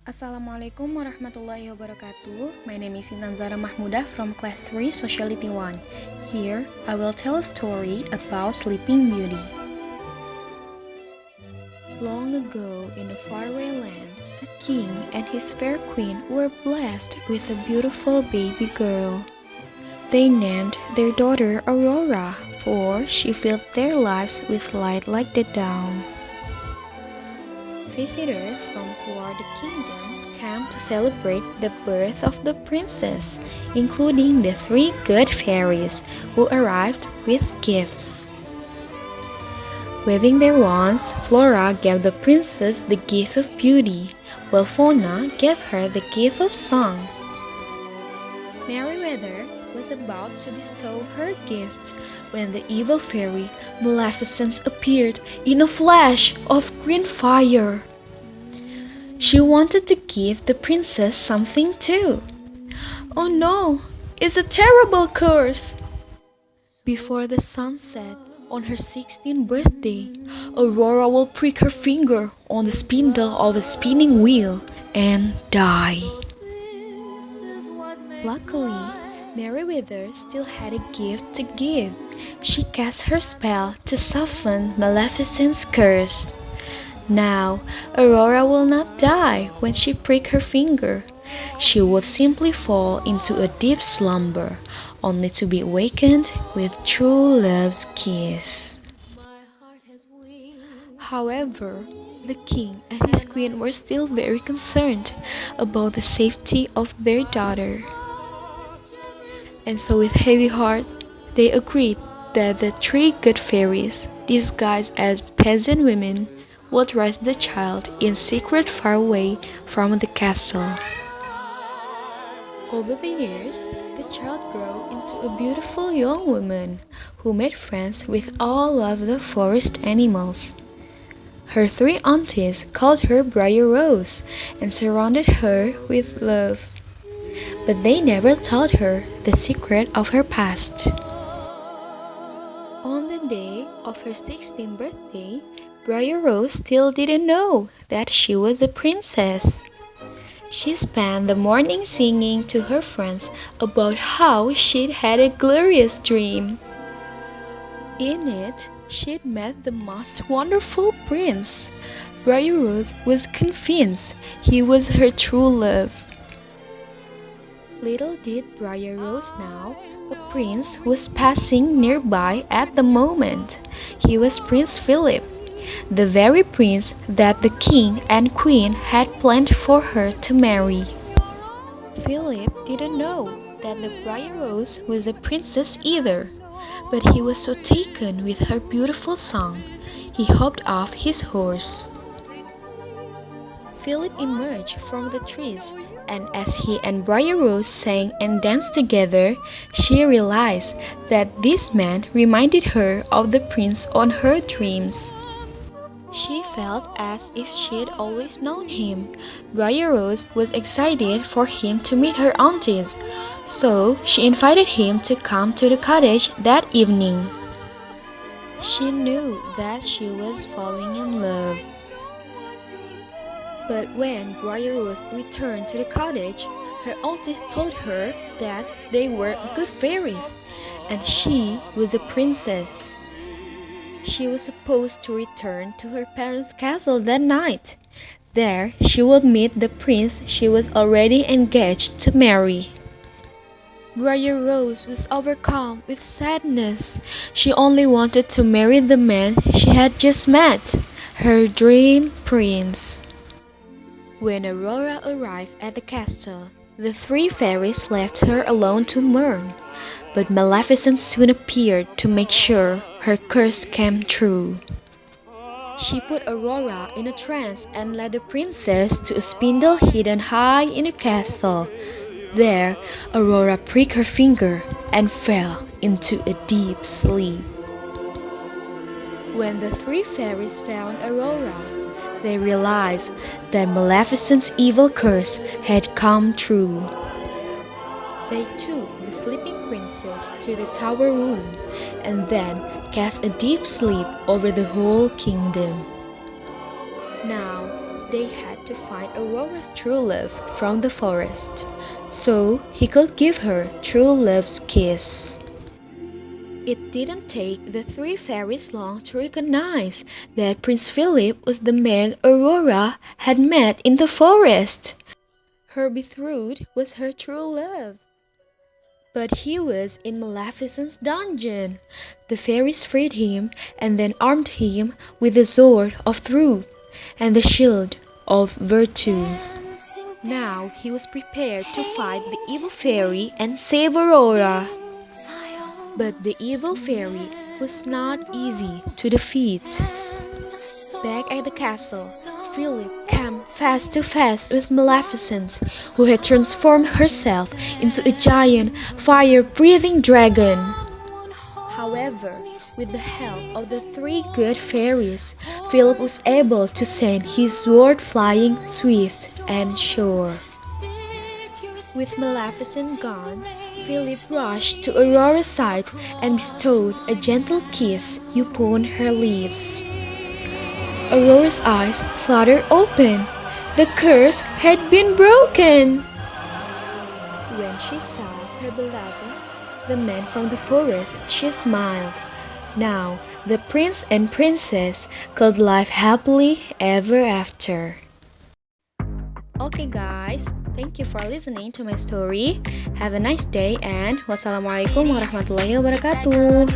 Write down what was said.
Assalamualaikum warahmatullahi wabarakatuh. My name is Intan Zahra Mahmudah from class 3 Sociality 1. Here, I will tell a story about Sleeping Beauty. Long ago, in a faraway land, a king and his fair queen were blessed with a beautiful baby girl. They named their daughter Aurora, for she filled their lives with light like the dawn. Visitors from throughout the kingdoms came to celebrate the birth of the princess, including the three good fairies who arrived with gifts. Waving their wands, Flora gave the princess the gift of beauty, while Fauna gave her the gift of song. Merryweather was about to bestow her gift when the evil fairy Maleficent appeared in a flash of green fire. She wanted to give the princess something too. Oh no, it's a terrible curse! Before the sun set on her 16th birthday, Aurora will prick her finger on the spindle of the spinning wheel and die. Luckily, Merryweather still had a gift to give. She cast her spell to soften Maleficent's curse. Now, Aurora will not die when she pricks her finger. She would simply fall into a deep slumber, only to be awakened with true love's kiss. However, the king and his queen were still very concerned about the safety of their daughter. And so with heavy heart, they agreed that the three good fairies, disguised as peasant women, would raise the child in secret far away from the castle. Over the years, the child grew into a beautiful young woman who made friends with all of the forest animals. Her three aunties called her Briar Rose and surrounded her with love. But they never told her the secret of her past. On the day of her 16th birthday, Briar Rose still didn't know that she was a princess. She spent the morning singing to her friends about how she'd had a glorious dream. In it, she'd met the most wonderful prince. Briar Rose was convinced he was her true love. Little did Briar Rose know, a prince was passing nearby at the moment. He was Prince Philip, the very prince that the king and queen had planned for her to marry. Philip didn't know that the Briar Rose was a princess either, but he was so taken with her beautiful song, he hopped off his horse. Philip emerged from the trees, and as he and Briar Rose sang and danced together, she realized that this man reminded her of the prince on her dreams. She felt as if she'd always known him. Briar Rose was excited for him to meet her aunties, so she invited him to come to the cottage that evening. She knew that she was falling in love. But when Briar Rose returned to the cottage, her aunties told her that they were good fairies, and she was a princess. She was supposed to return to her parents' castle that night. There, she would meet the prince she was already engaged to marry. Briar Rose was overcome with sadness. She only wanted to marry the man she had just met, her dream prince. When Aurora arrived at the castle, the three fairies left her alone to mourn, but Maleficent soon appeared to make sure her curse came true. She put Aurora in a trance and led the princess to a spindle hidden high in the castle. There, Aurora pricked her finger and fell into a deep sleep. When the three fairies found Aurora, they realized that Maleficent's evil curse had come true. They took the sleeping princess to the tower room and then cast a deep sleep over the whole kingdom. Now, They had to find Aurora's true love from the forest, so he could give her true love's kiss. It didn't take the three fairies long to recognize that Prince Philip was the man Aurora had met in the forest. Her betrothed was her true love. But he was in Maleficent's dungeon. The fairies freed him and then armed him with the sword of truth and the shield of virtue. Now he was prepared to fight the evil fairy and save Aurora. But the evil fairy was not easy to defeat. Back at the castle, Philip came face to face with Maleficent, who had transformed herself into a giant, fire-breathing dragon. However, with the help of the three good fairies, Philip was able to send his sword flying swift and sure. With Maleficent gone, Philip rushed to Aurora's side and bestowed a gentle kiss upon her lips. Aurora's eyes fluttered open. The curse had been broken. When she saw her beloved, the man from the forest, she smiled. Now the prince and princess could live happily ever after. Okay guys, thank you for listening to my story. Have a nice day and wassalamualaikum warahmatullahi wabarakatuh.